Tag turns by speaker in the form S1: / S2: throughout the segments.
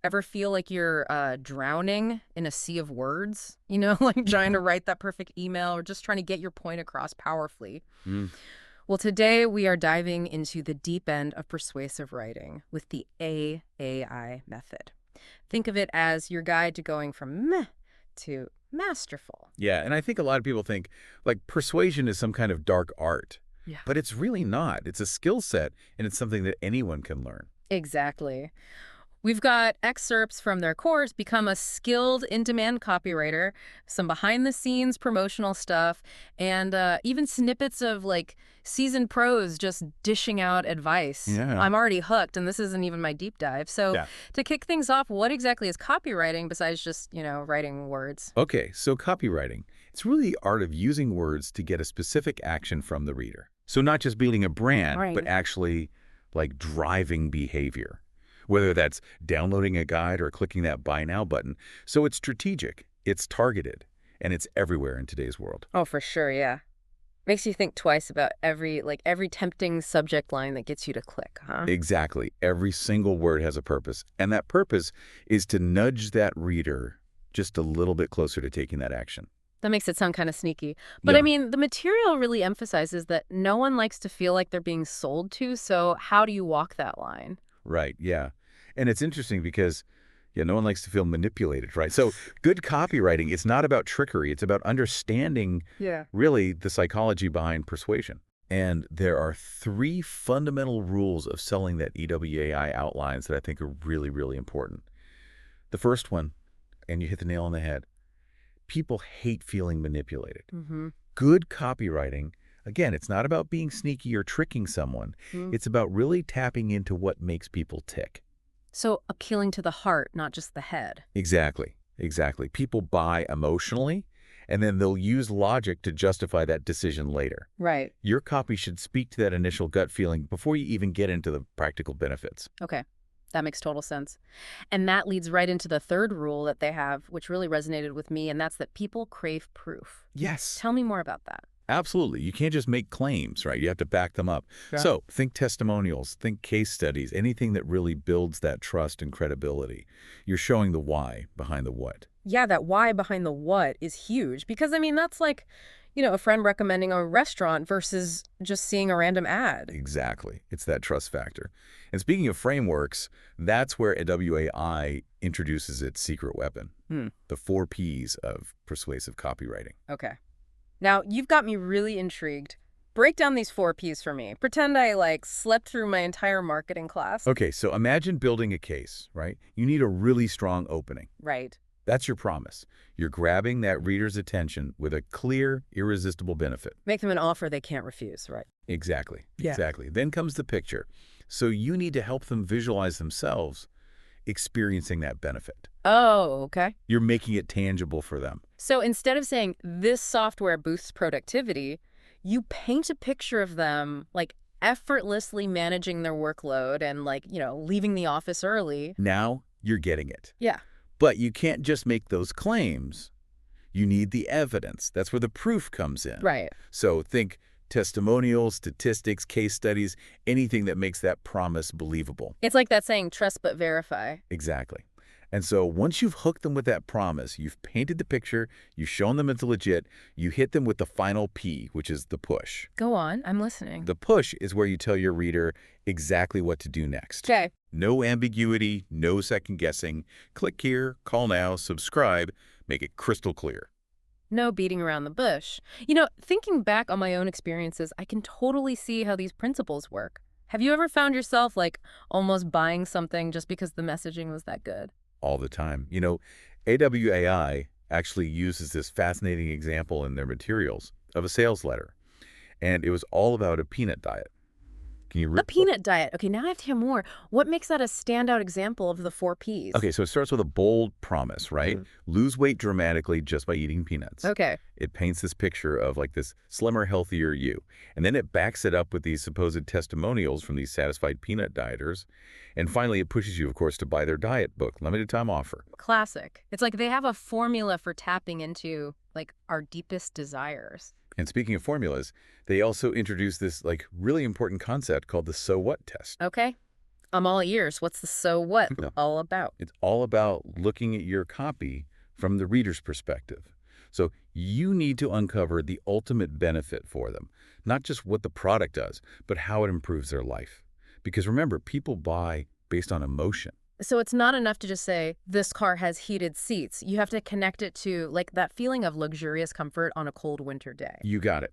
S1: Ever feel like you're drowning in a sea of words? You know, like trying to write that perfect email or just trying to get your point across powerfully.
S2: Mm.
S1: Well, today we are diving into the deep end of persuasive writing with the AAI method. Think of it as your guide to going from meh to masterful.
S2: Yeah, and I think a lot of people think like persuasion is some kind of dark art,
S1: Yeah.
S2: but it's really not. It's a skill set, and it's something that anyone can learn.
S1: Exactly. We've got excerpts from their course, Become a Skilled in-Demand Copywriter, some behind-the-scenes promotional stuff, and even snippets of, like, seasoned pros just dishing out advice.
S2: Yeah.
S1: I'm already hooked, and this isn't even my deep dive. So
S2: Yeah.
S1: to kick things off, what exactly is copywriting besides just, writing words?
S2: Okay, so copywriting. It's really the art of using words to get a specific action from the reader. So not just building a brand, but
S1: Right.
S2: actually like driving behavior, whether that's downloading a guide or clicking that buy now button. So it's strategic, it's targeted, and it's everywhere in today's world.
S1: Oh, for sure, yeah. Makes you think twice about every tempting subject line that gets you to click, huh?
S2: Exactly. Every single word has a purpose, and that purpose is to nudge that reader just a little bit closer to taking that action.
S1: That makes it sound kind of sneaky. But I
S2: Yeah.
S1: mean, the material really emphasizes that no one likes to feel like they're being sold to, so how do you walk that line?
S2: Right, yeah. And it's interesting because, yeah, no one likes to feel manipulated, right? So good copywriting, it's not about trickery. It's about understanding,
S1: Yeah.
S2: really, the psychology behind persuasion. And there are three fundamental rules of selling that EWAI outlines that I think are really, really important. The first one, and you hit the nail on the head, people hate feeling manipulated.
S1: Mm-hmm.
S2: Good copywriting, again, it's not about being sneaky or tricking someone. It's about really tapping into what makes people tick.
S1: So appealing to the heart, not just the head.
S2: Exactly, exactly. People buy emotionally, and then they'll use logic to justify that decision later.
S1: Right.
S2: Your copy should speak to that initial gut feeling before you even get into the practical benefits.
S1: Okay. That makes total sense. And that leads right into the third rule that they have, which really resonated with me, and that's that people crave proof.
S2: Yes,
S1: Tell me more about that.
S2: absolutely. You can't just make claims, right? You have to back them up.
S1: Yeah.
S2: So think testimonials, think case studies, anything that really builds that trust and credibility. You're showing the why behind the what.
S1: Yeah, that why behind the what is huge because, I mean, that's like, a friend recommending a restaurant versus just seeing a random ad.
S2: Exactly. It's that trust factor. And speaking of frameworks, that's where WAI introduces its secret weapon, the 4 Ps of persuasive copywriting.
S1: Okay. Now, you've got me really intrigued. Break down these 4 Ps for me. Pretend I, slept through my entire marketing class.
S2: Okay, so imagine building a case, right? You need a really strong opening.
S1: Right.
S2: That's your promise. You're grabbing that reader's attention with a clear, irresistible benefit.
S1: Make them an offer they can't refuse, right?
S2: Exactly.
S1: Yeah.
S2: Exactly. Then comes the picture. So you need to help them visualize themselves experiencing that benefit.
S1: Oh, okay.
S2: You're making it tangible for them.
S1: So instead of saying, this software boosts productivity, you paint a picture of them, effortlessly managing their workload and, leaving the office early.
S2: Now you're getting it.
S1: Yeah.
S2: But you can't just make those claims. You need the evidence. That's where the proof comes in.
S1: Right.
S2: So think testimonials, statistics, case studies, anything that makes that promise believable.
S1: It's like that saying, trust but verify.
S2: Exactly. And so once you've hooked them with that promise, you've painted the picture, you've shown them it's legit, you hit them with the final P, which is the push.
S1: Go on. I'm listening.
S2: The push is where you tell your reader exactly what to do next.
S1: Okay.
S2: No ambiguity, no second guessing. Click here, call now, subscribe, make it crystal clear.
S1: No beating around the bush. Thinking back on my own experiences, I can totally see how these principles work. Have you ever found yourself, almost buying something just because the messaging was that good?
S2: All the time. AWAI actually uses this fascinating example in their materials of a sales letter. And it was all about a peanut diet. Can you
S1: A peanut diet. Okay, now I have to hear more. What makes that a standout example of the 4 Ps?
S2: Okay, so it starts with a bold promise, right? Lose weight dramatically just by eating peanuts.
S1: Okay.
S2: It paints this picture of this slimmer, healthier you. And then it backs it up with these supposed testimonials from these satisfied peanut dieters. And finally, it pushes you, of course, to buy their diet book, limited time offer.
S1: Classic. It's like they have a formula for tapping into, our deepest desires.
S2: And speaking of formulas, they also introduced this really important concept called the so what test.
S1: Okay. I'm all ears. What's the so what
S2: No,
S1: all about?
S2: it's all about looking at your copy from the reader's perspective. So you need to uncover the ultimate benefit for them, not just what the product does, but how it improves their life. Because remember, people buy based on emotion.
S1: So it's not enough to just say, this car has heated seats. You have to connect it to like that feeling of luxurious comfort on a cold winter day.
S2: You got it.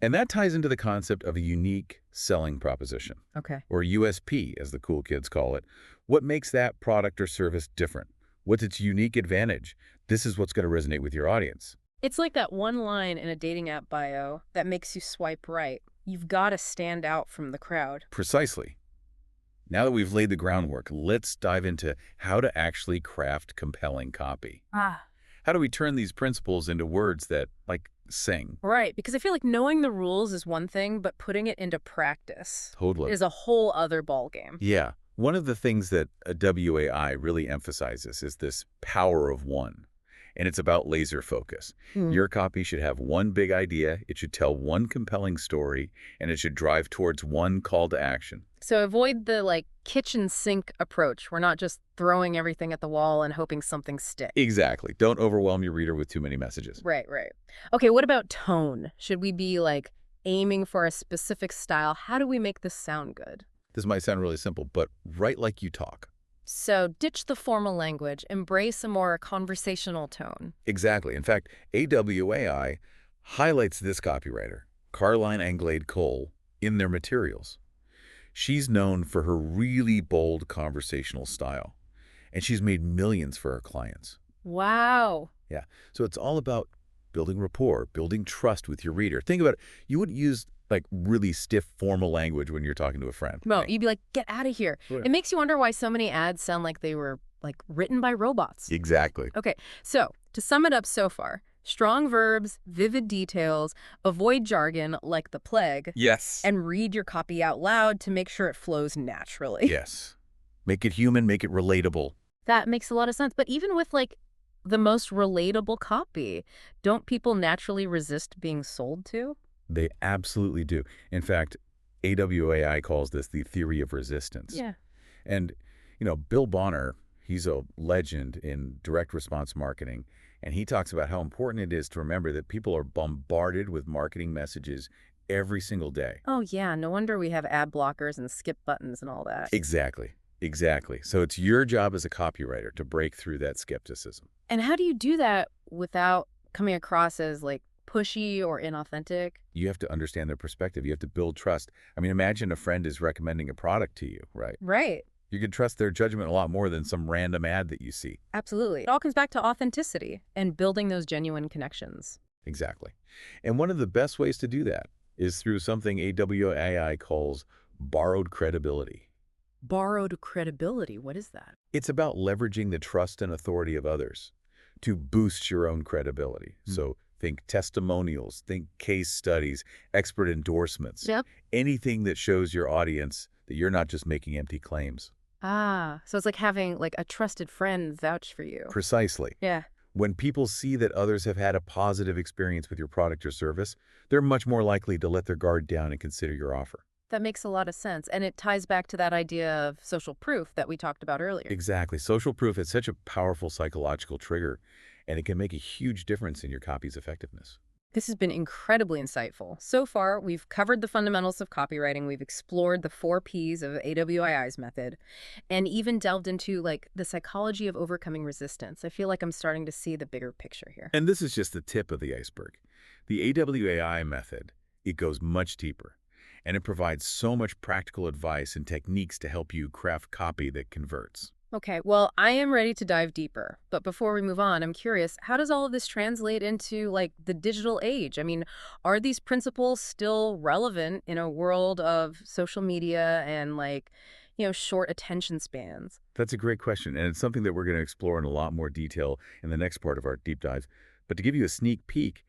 S2: And that ties into the concept of a unique selling proposition,
S1: Okay.
S2: or USP, as the cool kids call it. What makes that product or service different? What's its unique advantage? This is what's going to resonate with your audience.
S1: It's like that one line in a dating app bio that makes you swipe right. You've got to stand out from the crowd.
S2: Precisely. Now that we've laid the groundwork, let's dive into how to actually craft compelling copy.
S1: Ah.
S2: How do we turn these principles into words that, like, sing?
S1: Right, because I feel like knowing the rules is one thing, but putting it into practice
S2: Totally.
S1: is a whole other ballgame.
S2: Yeah. One of the things that a WAI really emphasizes is this power of one. And it's about laser focus. Your copy should have one big idea, it should tell one compelling story, and it should drive towards one call to action.
S1: So avoid the like kitchen sink approach. We're not just throwing everything at the wall and hoping something sticks.
S2: Exactly. Don't overwhelm your reader with too many messages.
S1: Right, right. Okay, what about tone? Should we be like aiming for a specific style? How do we make this sound good?
S2: This might sound really simple, but write like you talk.
S1: So ditch the formal language, embrace a more conversational tone.
S2: Exactly. In fact, AWAI highlights this copywriter, Caroline Anglade Cole, in their materials. She's known for her really bold conversational style, and she's made millions for her clients.
S1: Wow.
S2: Yeah. So it's all about building rapport, building trust with your reader. Think about it. You wouldn't use like really stiff formal language when you're talking to a friend.
S1: No,
S2: right?
S1: you'd be like, get out of here.
S2: Right.
S1: It makes you wonder why so many ads sound like they were like written by robots.
S2: Exactly.
S1: Okay, so to sum it up so far, strong verbs, vivid details, avoid jargon like the plague,
S2: Yes.
S1: and read your copy out loud to make sure it flows naturally.
S2: Yes. Make it human, make it relatable.
S1: That makes a lot of sense. But even with like the most relatable copy, don't people naturally resist being sold to?
S2: They absolutely do. In fact, AWAI calls this the theory of resistance.
S1: Yeah.
S2: And, Bill Bonner, he's a legend in direct response marketing, and he talks about how important it is to remember that people are bombarded with marketing messages every single day.
S1: Oh, yeah. No wonder we have ad blockers and skip buttons and all that.
S2: Exactly. Exactly. So it's your job as a copywriter to break through that skepticism.
S1: And how do you do that without coming across as like pushy or inauthentic?
S2: You have to understand their perspective. You have to build trust. I mean, imagine a friend is recommending a product to you, right?
S1: Right.
S2: You can trust their judgment a lot more than some random ad that you see.
S1: Absolutely. It all comes back to authenticity and building those genuine connections.
S2: Exactly. And one of the best ways to do that is through something AWAI calls borrowed credibility.
S1: Borrowed credibility. What is that?
S2: It's about leveraging the trust and authority of others to boost your own credibility. So think testimonials, think case studies, expert endorsements,
S1: Yep.
S2: anything that shows your audience that you're not just making empty claims.
S1: Ah, so it's like having like a trusted friend vouch for you.
S2: Precisely.
S1: Yeah.
S2: When people see that others have had a positive experience with your product or service, they're much more likely to let their guard down and consider your offer.
S1: That makes a lot of sense. And it ties back to that idea of social proof that we talked about earlier.
S2: Exactly. Social proof is such a powerful psychological trigger, and it can make a huge difference in your copy's effectiveness.
S1: This has been incredibly insightful. So far, we've covered the fundamentals of copywriting, we've explored the 4 Ps of AWAI's method, and even delved into like the psychology of overcoming resistance. I feel like I'm starting to see the bigger picture here.
S2: And this is just the tip of the iceberg. The AWAI method, it goes much deeper, and it provides so much practical advice and techniques to help you craft copy that converts.
S1: Okay, well, I am ready to dive deeper. But before we move on, I'm curious, how does all of this translate into like the digital age? I mean, are these principles still relevant in a world of social media and like, short attention spans?
S2: That's a great question, and it's something that we're going to explore in a lot more detail in the next part of our deep dive. But to give you a sneak peek,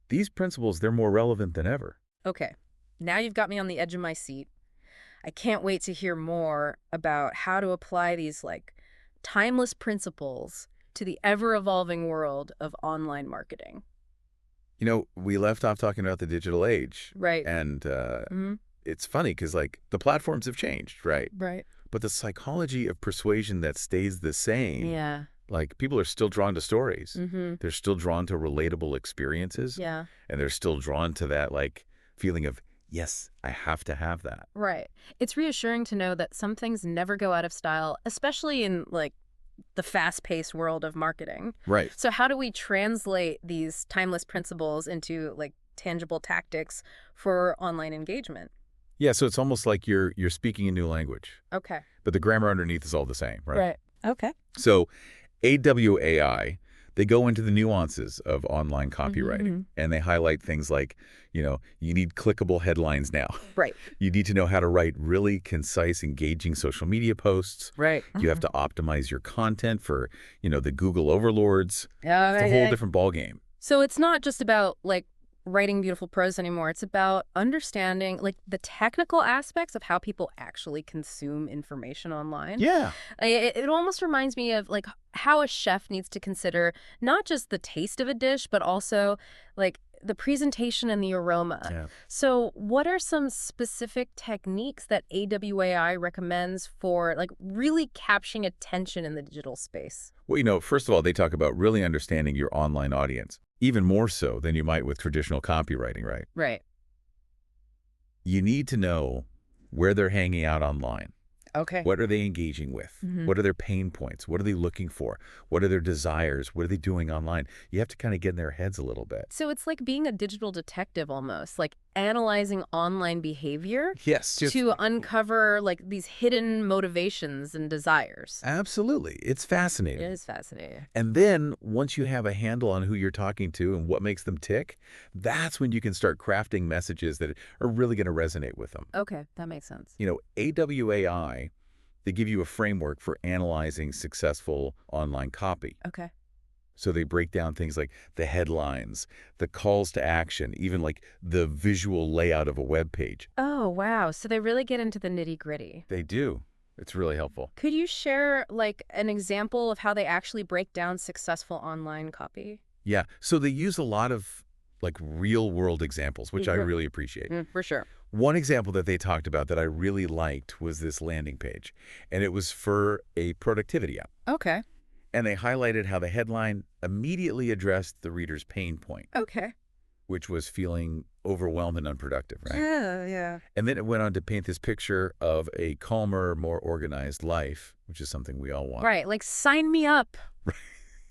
S2: these principles, they're more relevant than ever.
S1: Okay, now you've got me on the edge of my seat. I can't wait to hear more about how to apply these like timeless principles to the ever-evolving world of online marketing.
S2: We left off talking about the digital age.
S1: Right.
S2: And it's funny because like the platforms have changed, right?
S1: Right.
S2: but the psychology of persuasion that stays the same.
S1: Yeah.
S2: Like, people are still drawn to stories.
S1: Mm-hmm.
S2: They're still drawn to relatable experiences.
S1: Yeah.
S2: And they're still drawn to that, like, feeling of, yes, I have to have that.
S1: Right. It's reassuring to know that some things never go out of style, especially in, like, the fast-paced world of marketing.
S2: Right.
S1: So how do we translate these timeless principles into, like, tangible tactics for online engagement?
S2: Yeah, so it's almost like you're speaking a new language,
S1: Okay.
S2: but the grammar underneath is all the same, right?
S1: Right. Okay.
S2: So AWAI, they go into the nuances of online copywriting, and they highlight things like, you need clickable headlines now.
S1: Right.
S2: You need to know how to write really concise, engaging social media posts.
S1: Right.
S2: You have to optimize your content for, the Google overlords.
S1: Yeah.
S2: It's a whole different ballgame.
S1: So it's not just about, like, writing beautiful prose anymore. It's about understanding, like, the technical aspects of how people actually consume information online.
S2: Yeah.
S1: It almost reminds me of, like, how a chef needs to consider not just the taste of a dish, but also, like, the presentation and the aroma.
S2: Yeah.
S1: So what are some specific techniques that AWAI recommends for, like, really capturing attention in the digital space?
S2: Well, first of all, they talk about really understanding your online audience, even more so than you might with traditional copywriting, right?
S1: Right.
S2: You need to know where they're hanging out online.
S1: Okay.
S2: What are they engaging with? What are their pain points? What are they looking for? What are their desires? What are they doing online? You have to kind of get in their heads a little bit.
S1: So it's like being a digital detective almost, like analyzing online behavior
S2: Yes.
S1: to uncover, like, these hidden motivations and desires.
S2: Absolutely. It's
S1: It
S2: fascinating.
S1: is fascinating.
S2: And then once you have a handle on who you're talking to and what makes them tick, that's when you can start crafting messages that are really going to resonate with them.
S1: Okay, that makes sense.
S2: AWAI, they give you a framework for analyzing successful online copy.
S1: Okay.
S2: So they break down things like the headlines, the calls to action, even like the visual layout of a web page.
S1: Oh, wow. So they really get into the nitty-gritty.
S2: They do. It's really helpful.
S1: Could you share, like, an example of how they actually break down successful online copy?
S2: Yeah. So they use a lot of like real world examples, which I really appreciate.
S1: For sure.
S2: One example that they talked about that I really liked was this landing page, and it was for a productivity app.
S1: Okay.
S2: And they highlighted how the headline immediately addressed the reader's pain point,
S1: Okay.
S2: which was feeling overwhelmed and unproductive, right?
S1: Yeah.
S2: And then it went on to paint this picture of a calmer, more organized life, which is something we all want.
S1: Right. Like, sign me up.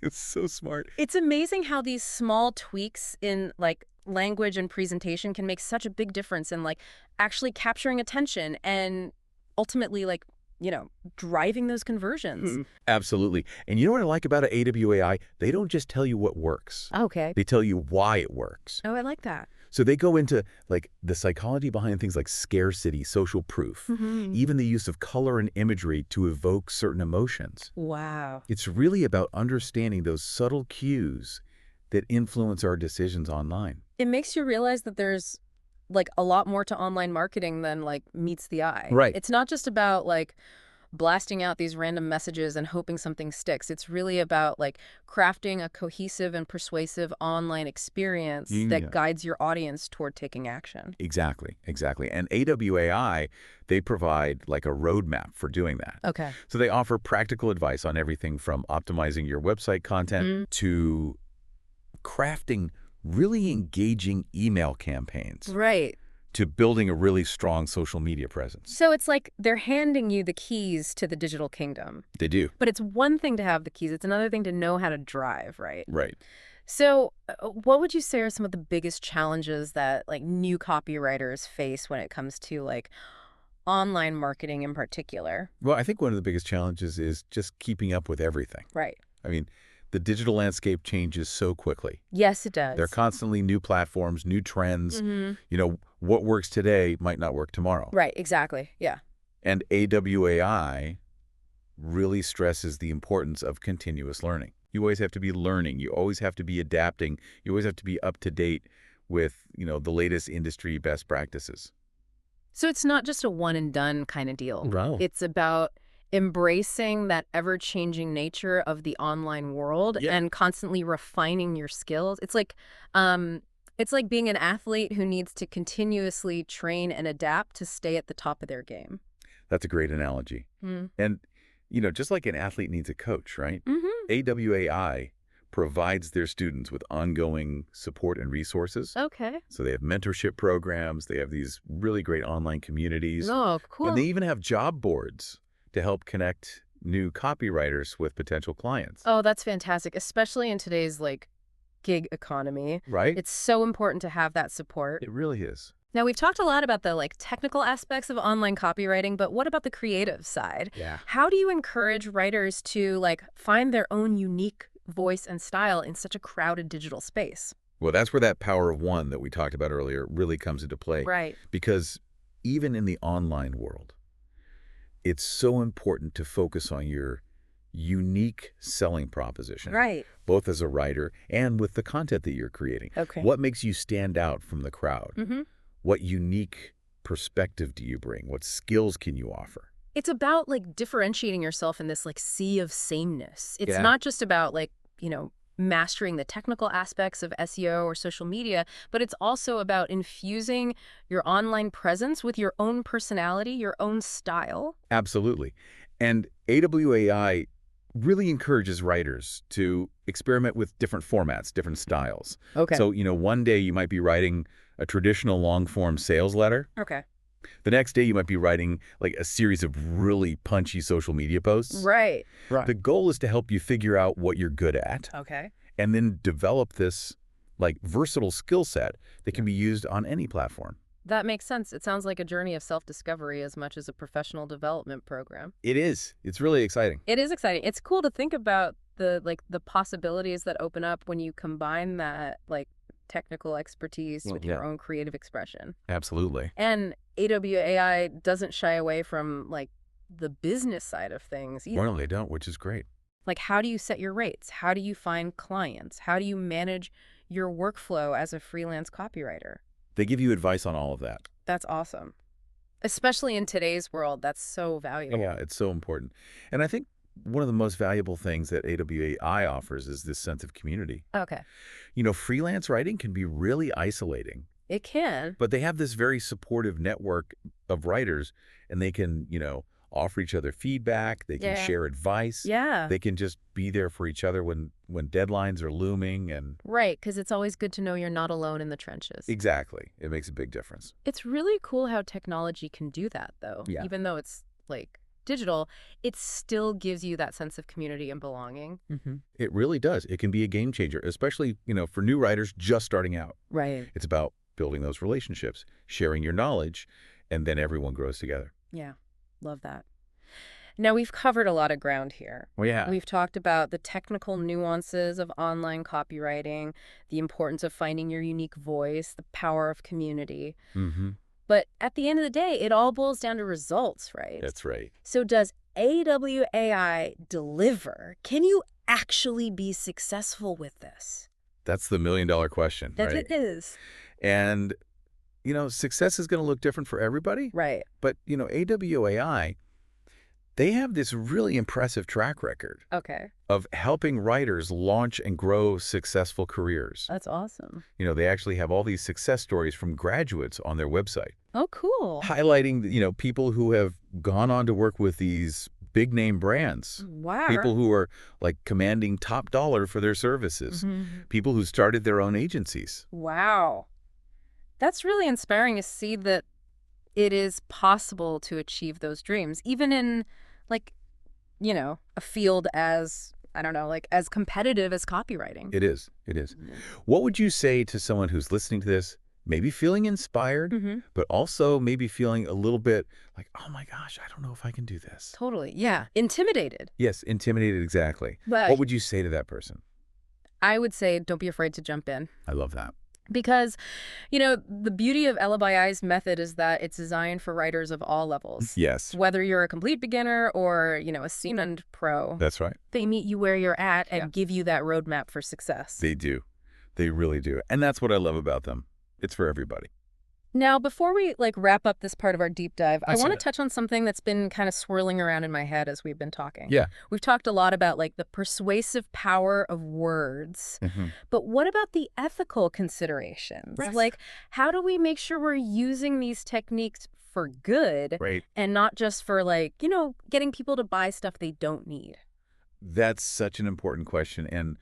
S2: It's so smart.
S1: It's amazing how these small tweaks in, like, language and presentation can make such a big difference in, like, actually capturing attention and ultimately, like, driving those conversions.
S2: Absolutely. And you know what I like about AWAI? They don't just tell you what works.
S1: Okay.
S2: They tell you why it works.
S1: Oh, I like that.
S2: So they go into like the psychology behind things like scarcity, social proof, even the use of color and imagery to evoke certain emotions.
S1: Wow.
S2: It's really about understanding those subtle cues that influence our decisions online.
S1: It makes you realize that there's, like, a lot more to online marketing than, like, meets the eye.
S2: Right.
S1: It's not just about, like, blasting out these random messages and hoping something sticks. It's really about, like, crafting a cohesive and persuasive online experience that guides your audience toward taking action.
S2: Exactly. And AWAI, they provide like a roadmap for doing that.
S1: Okay.
S2: So they offer practical advice on everything from optimizing your website content to crafting really engaging email campaigns.
S1: Right.
S2: To building a really strong social media presence.
S1: So it's like they're handing you the keys to the digital kingdom.
S2: They do.
S1: But it's one thing to have the keys. It's another thing to know how to drive, right?
S2: Right.
S1: So what would you say are some of the biggest challenges that, like, new copywriters face when it comes to, like, online marketing in particular?
S2: Well, I think one of the biggest challenges is just keeping up with everything.
S1: Right.
S2: I mean, the digital landscape changes so quickly.
S1: Yes, it does.
S2: There are constantly new platforms, new trends. What works today might not work tomorrow.
S1: Right, exactly. Yeah.
S2: And AWAI really stresses the importance of continuous learning. You always have to be learning. You always have to be adapting. You always have to be up to date with, the latest industry best practices.
S1: So it's not just a one and done kind of deal.
S2: Wow.
S1: It's about embracing that ever-changing nature of the online world and constantly refining your skills. It's like being an athlete who needs to continuously train and adapt to stay at the top of their game.
S2: That's a great analogy.
S1: Mm.
S2: And, just like an athlete needs a coach, right?
S1: Mm-hmm.
S2: AWAI provides their students with ongoing support and resources.
S1: Okay.
S2: So they have mentorship programs. They have these really great online communities.
S1: Oh,
S2: And they
S1: cool.
S2: even have job boards to help connect new copywriters with potential clients.
S1: Oh, that's fantastic, especially in today's gig economy.
S2: Right?
S1: It's so important to have that support.
S2: It really is.
S1: Now, we've talked a lot about the technical aspects of online copywriting, but what about the creative side?
S2: Yeah.
S1: How do you encourage writers to find their own unique voice and style in such a crowded digital space?
S2: Well, that's where that power of one that we talked about earlier really comes into play.
S1: Right.
S2: Because even in the online world, it's so important to focus on your unique selling proposition,
S1: Right.
S2: both as a writer and with the content that you're creating.
S1: Okay.
S2: What makes you stand out from the crowd?
S1: Mm-hmm.
S2: What unique perspective do you bring? What skills can you offer?
S1: It's about differentiating yourself in this sea of sameness. It's
S2: Yeah.
S1: not just about mastering the technical aspects of SEO or social media, but it's also about infusing your online presence with your own personality, your own style.
S2: Absolutely. And AWAI really encourages writers to experiment with different formats, different styles.
S1: Okay.
S2: So, one day you might be writing a traditional long-form sales letter.
S1: Okay.
S2: The next day you might be writing a series of really punchy social media posts.
S1: Right.
S2: The goal is to help you figure out what you're good at
S1: Okay.
S2: and then develop this versatile skill set that can be used on any platform.
S1: That makes sense. It sounds like a journey of self-discovery as much as a professional development program.
S2: It is. It's really exciting.
S1: It is exciting. It's cool to think about the possibilities that open up when you combine that technical expertise with your own creative expression.
S2: Absolutely.
S1: And AWAI doesn't shy away from the business side of things either.
S2: Well, they don't, which is great.
S1: How do you set your rates? How do you find clients? How do you manage your workflow as a freelance copywriter?
S2: They give you advice on all of that.
S1: That's awesome. Especially in today's world, that's so valuable.
S2: Yeah, it's so important. And I think one of the most valuable things that AWAI offers is this sense of community.
S1: Okay.
S2: Freelance writing can be really isolating,
S1: It can.
S2: but they have this very supportive network of writers, and they can, offer each other feedback. They can
S1: Yeah.
S2: share advice.
S1: Yeah.
S2: They can just be there for each other when deadlines are looming. And
S1: Right, because it's always good to know you're not alone in the trenches.
S2: exactly, it makes a big difference.
S1: It's really cool how technology can do that, though.
S2: Yeah.
S1: Even though it's digital, it still gives you that sense of community and belonging.
S2: It really does. It can be a game changer, especially, for new writers just starting out.
S1: Right.
S2: It's about building those relationships, sharing your knowledge, and then everyone grows together.
S1: Yeah. Love that. Now, we've covered a lot of ground here.
S2: Well, yeah.
S1: We've talked about the technical nuances of online copywriting, the importance of finding your unique voice, the power of community.
S2: Mm-hmm.
S1: But at the end of the day, it all boils down to results, right?
S2: That's right.
S1: So does AWAI deliver? Can you actually be successful with this?
S2: That's the million-dollar question,
S1: That
S2: right?
S1: it is.
S2: And, success is going to look different for everybody.
S1: Right.
S2: But, AWAI, they have this really impressive track record
S1: Okay.
S2: of helping writers launch and grow successful careers.
S1: That's awesome.
S2: They actually have all these success stories from graduates on their website,
S1: Oh, cool.
S2: highlighting, people who have gone on to work with these big-name brands.
S1: Wow.
S2: People who are commanding top dollar for their services.
S1: Mhm.
S2: People who started their own agencies.
S1: Wow. That's really inspiring to see that it is possible to achieve those dreams, even in a field as, I don't know, as competitive as copywriting.
S2: It is. It is. What would you say to someone who's listening to this, maybe feeling inspired,
S1: Mm-hmm.
S2: but also maybe feeling a little bit oh my gosh, I don't know if I can do this?
S1: Totally. Yeah. Intimidated.
S2: Yes, intimidated, exactly.
S1: But
S2: What would you say to that person?
S1: I would say don't be afraid to jump in.
S2: I love that.
S1: Because, the beauty of AWAI's method is that it's designed for writers of all levels.
S2: Yes,
S1: Whether you're a complete beginner or, a seasoned pro,
S2: that's right.
S1: they meet you where you're at and give you that roadmap for success.
S2: They do. They really do. And that's what I love about them. It's for everybody.
S1: Now, before we wrap up this part of our deep dive, I
S2: see
S1: want to
S2: that.
S1: touch on something that's been kind of swirling around in my head as we've been talking.
S2: Yeah.
S1: We've talked a lot about the persuasive power of words, but what about the ethical considerations?
S2: Right.
S1: How do we make sure we're using these techniques for good
S2: Right.
S1: and not just for like, getting people to buy stuff they don't need.
S2: That's such an important question. And,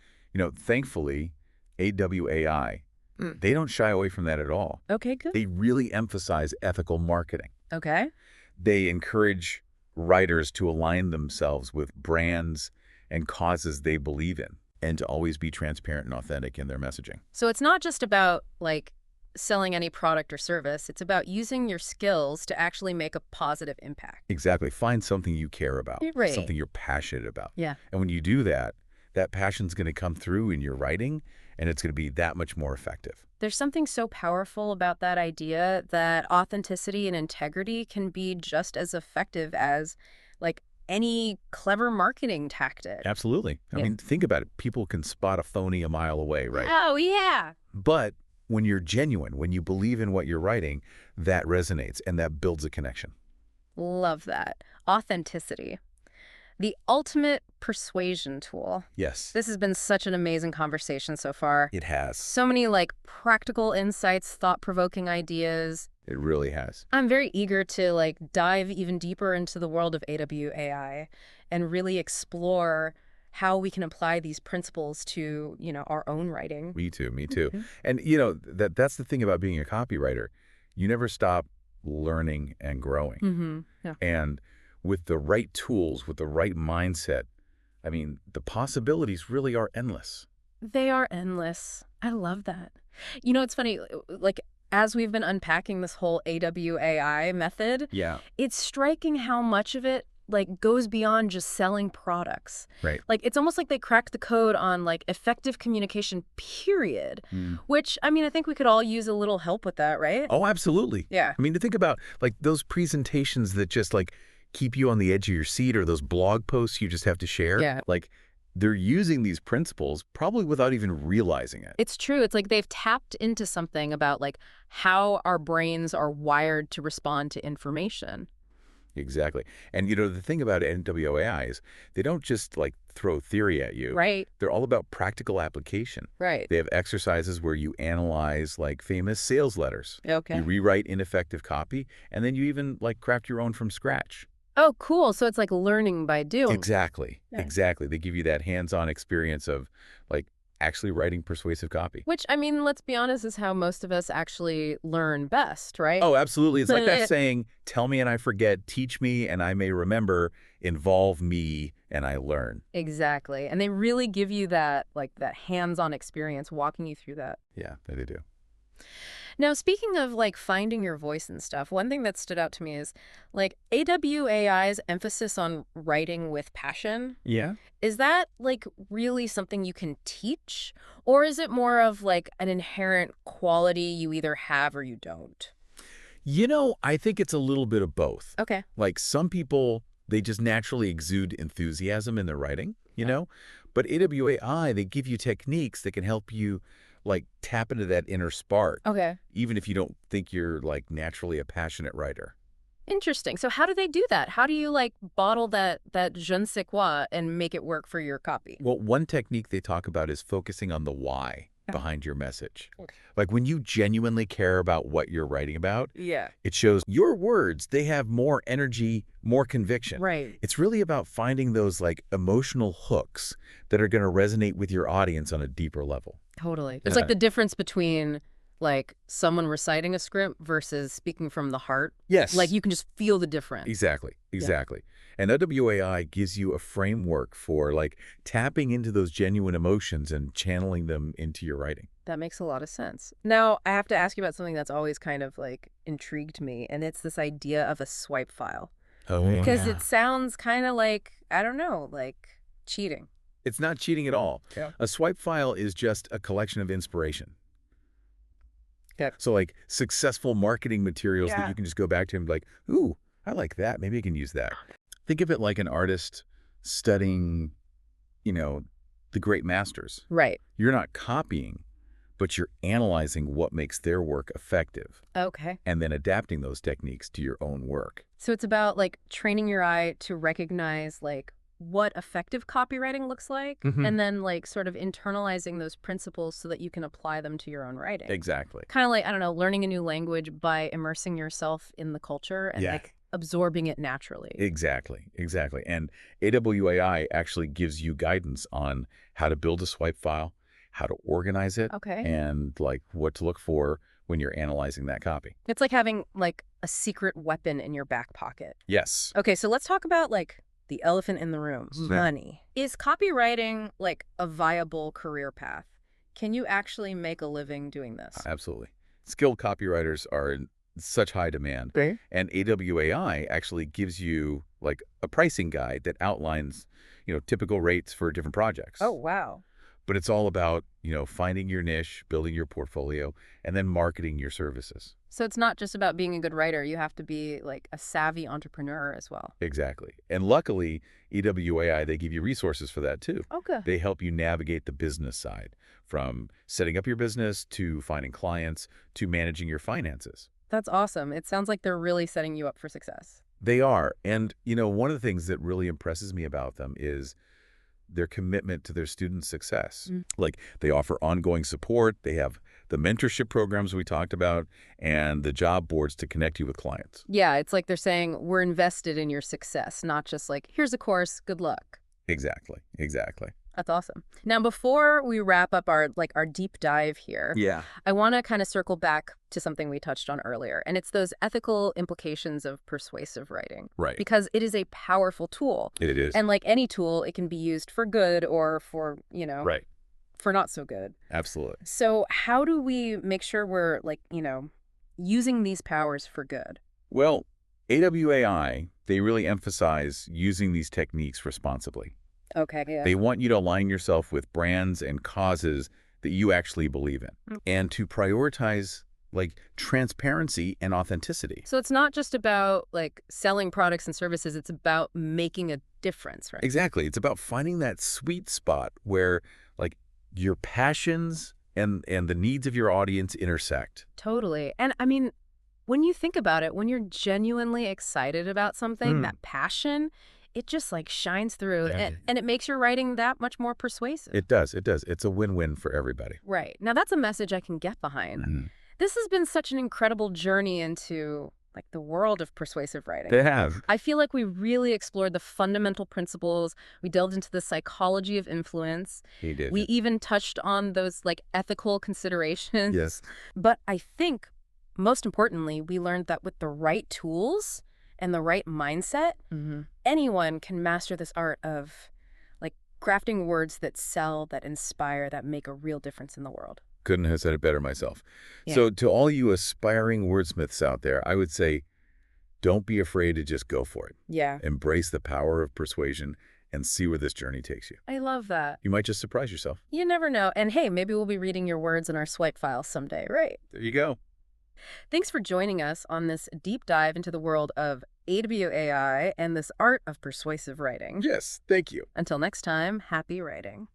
S2: thankfully, AWAI,
S1: Mm.
S2: they don't shy away from that at all.
S1: Okay, good.
S2: They really emphasize ethical marketing.
S1: Okay.
S2: They encourage writers to align themselves with brands and causes they believe in, and to always be transparent and authentic in their messaging.
S1: So it's not just about like selling any product or service. It's about using your skills to actually make a positive impact.
S2: Exactly. Find something you care about,
S1: Right.
S2: something you're passionate about.
S1: Yeah.
S2: And when you do that, that passion's going to come through in your writing, and it's going to be that much more effective.
S1: There's something so powerful about that idea that authenticity and integrity can be just as effective as like any clever marketing tactic.
S2: Absolutely. I
S1: Yeah.
S2: mean, think about it. People can spot a phony a mile away, right?
S1: Oh, yeah.
S2: But when you're genuine, when you believe in what you're writing, that resonates and that builds a connection.
S1: Love that. Authenticity. The ultimate persuasion tool.
S2: Yes,
S1: This has been such an amazing conversation so far.
S2: it has.
S1: So many like practical insights, thought-provoking ideas.
S2: It really has.
S1: I'm very eager to like dive even deeper into the world of AWAI and really explore how we can apply these principles to, our own writing.
S2: Me too, me too.
S1: Mhm.
S2: And, that's the thing about being a copywriter. You never stop learning and growing.
S1: Mm-hmm. Yeah.
S2: And with the right tools, with the right mindset, I mean, the possibilities really are endless.
S1: They are endless. I love that. It's funny, like as we've been unpacking this whole AWAI method,
S2: Yeah.
S1: it's striking how much of it like goes beyond just selling products.
S2: Right.
S1: Like it's almost like they cracked the code on like effective communication, period. Which, I mean, I think we could all use a little help with that, right?
S2: Oh, absolutely.
S1: Yeah.
S2: I mean, to think about like those presentations that just like keep you on the edge of your seat, or those blog posts you just have to share.
S1: Yeah.
S2: Like they're using these principles probably without even realizing it.
S1: It's true. It's like they've tapped into something about like how our brains are wired to respond to information.
S2: Exactly. And, the thing about NWAI is they don't just like throw theory at you.
S1: Right.
S2: They're all about practical application.
S1: Right.
S2: They have exercises where you analyze like famous sales letters.
S1: Okay.
S2: You rewrite ineffective copy, and then you even like craft your own from scratch.
S1: Oh, cool. So it's like learning by doing.
S2: Exactly.
S1: Yeah.
S2: Exactly. They give you that hands-on experience of like actually writing persuasive copy.
S1: Which, I mean, let's be honest, is how most of us actually learn best, right?
S2: Oh, absolutely. It's like that saying, tell me and I forget, teach me and I may remember, involve me and I learn.
S1: Exactly. And they really give you that, like, that hands-on experience walking you through that.
S2: Yeah, they do.
S1: Now, speaking of, like, finding your voice and stuff, one thing that stood out to me is, like, AWAI's emphasis on writing with passion.
S2: Yeah.
S1: Is that, like, really something you can teach? Or is it more of, like, an inherent quality you either have or you don't?
S2: I think it's a little bit of both.
S1: Okay.
S2: Like some people, they just naturally exude enthusiasm in their writing, But AWAI, they give you techniques that can help you like tap into that inner spark,
S1: Okay.
S2: even if you don't think you're like naturally a passionate writer.
S1: Interesting. So how do they do that? How do you, like, bottle that je ne sais quoi and make it work for your copy?
S2: Well, one technique they talk about is focusing on the why behind your message. Like when you genuinely care about what you're writing about,
S1: Yeah.
S2: it shows your words, they have more energy, more conviction.
S1: Right.
S2: It's really about finding those like emotional hooks that are going to resonate with your audience on a deeper level.
S1: Totally. It's like the difference between, like, someone reciting a script versus speaking from the heart.
S2: Yes.
S1: Like, you can just feel the difference.
S2: Exactly. And WAI gives you a framework for like tapping into those genuine emotions and channeling them into your writing.
S1: That makes a lot of sense. Now, I have to ask you about something that's always kind of, like, intrigued me, and it's this idea of a swipe file.
S2: Oh,
S1: Because it sounds kind of like, I don't know, like cheating.
S2: It's not cheating at all.
S1: Yeah.
S2: A swipe file is just a collection of inspiration.
S1: Yeah.
S2: So like successful marketing materials that
S1: Yeah.
S2: you can just go back to and be like, ooh, I like that. Maybe I can use that. Think of it like an artist studying, the great masters.
S1: Right.
S2: You're not copying, but you're analyzing what makes their work effective
S1: Okay.
S2: and then adapting those techniques to your own work.
S1: So it's about, like, training your eye to recognize, like, what effective copywriting looks like,
S2: Hmm.
S1: and then like sort of internalizing those principles so that you can apply them to your own writing.
S2: Exactly.
S1: Kind of like, I don't know, learning a new language by immersing yourself in the culture and
S2: Yeah.
S1: like absorbing it naturally.
S2: Exactly. Exactly. And AWAI actually gives you guidance on how to build a swipe file, how to organize it,
S1: Okay.
S2: and like what to look for when you're analyzing that copy.
S1: It's like having like a secret weapon in your back pocket.
S2: Yes.
S1: Okay, so let's talk about like the elephant in the room, money. Is copywriting like a viable career path? Can you actually make a living doing this?
S2: Absolutely. Skilled copywriters are in such high demand.
S3: Okay.
S2: And AWAI actually gives you like a pricing guide that outlines, typical rates for different projects.
S1: Oh, wow.
S2: But it's all about, finding your niche, building your portfolio, and then marketing your services.
S1: So it's not just about being a good writer. You have to be like a savvy entrepreneur as well.
S2: Exactly. And luckily, EWAI, they give you resources for that too.
S1: Okay.
S2: They help you navigate the business side, from setting up your business to finding clients to managing your finances.
S1: That's awesome. It sounds like they're really setting you up for success.
S2: They are. And, one of the things that really impresses me about them is their commitment to their students' success. Like, they offer ongoing support. They have the mentorship programs we talked about and the job boards to connect you with clients.
S1: Yeah, it's like they're saying we're invested in your success, not just like, here's a course, good luck.
S2: Exactly. Exactly.
S1: That's awesome. Now, before we wrap up our deep dive here,
S2: Yeah.
S1: I want to kind of circle back to something we touched on earlier, and it's those ethical implications of persuasive writing.
S2: Right.
S1: Because it is a powerful tool.
S2: It is.
S1: And like any tool, it can be used for good or for,
S2: Right.
S1: for not so good.
S2: Absolutely.
S1: So how do we make sure we're like, using these powers for good?
S2: Well, AWAI, they really emphasize using these techniques responsibly.
S1: Okay, yeah.
S2: They want you to align yourself with brands and causes that you actually believe in, and to prioritize like transparency and authenticity.
S1: So it's not just about like selling products and services, it's about making a difference, right?
S2: Exactly. It's about finding that sweet spot where like your passions and the needs of your audience intersect.
S1: Totally. And I mean, when you think about it, when you're genuinely excited about something, that passion, it just like shines through and it makes your writing that much more persuasive.
S2: It does. It does. It's a win-win for everybody.
S1: Right. Now that's a message I can get behind. This has been such an incredible journey into like the world of persuasive writing.
S2: They have.
S1: I feel like we really explored the fundamental principles. We delved into the psychology of influence.
S2: He did.
S1: We even touched on those like ethical considerations.
S2: Yes.
S1: But I think most importantly, we learned that with the right tools and the right mindset, anyone can master this art of like crafting words that sell, that inspire, that make a real difference in the world.
S2: Couldn't have said it better myself.
S1: Yeah.
S2: So to all you aspiring wordsmiths out there, I would say, don't be afraid to just go for it.
S1: Yeah.
S2: Embrace the power of persuasion and see where this journey takes you.
S1: I love that.
S2: You might just surprise yourself.
S1: You never know. And hey, maybe we'll be reading your words in our swipe file someday, right?
S2: There you go.
S1: Thanks for joining us on this deep dive into the world of AWAI and this art of persuasive writing.
S2: Yes, thank you.
S1: Until next time, happy writing.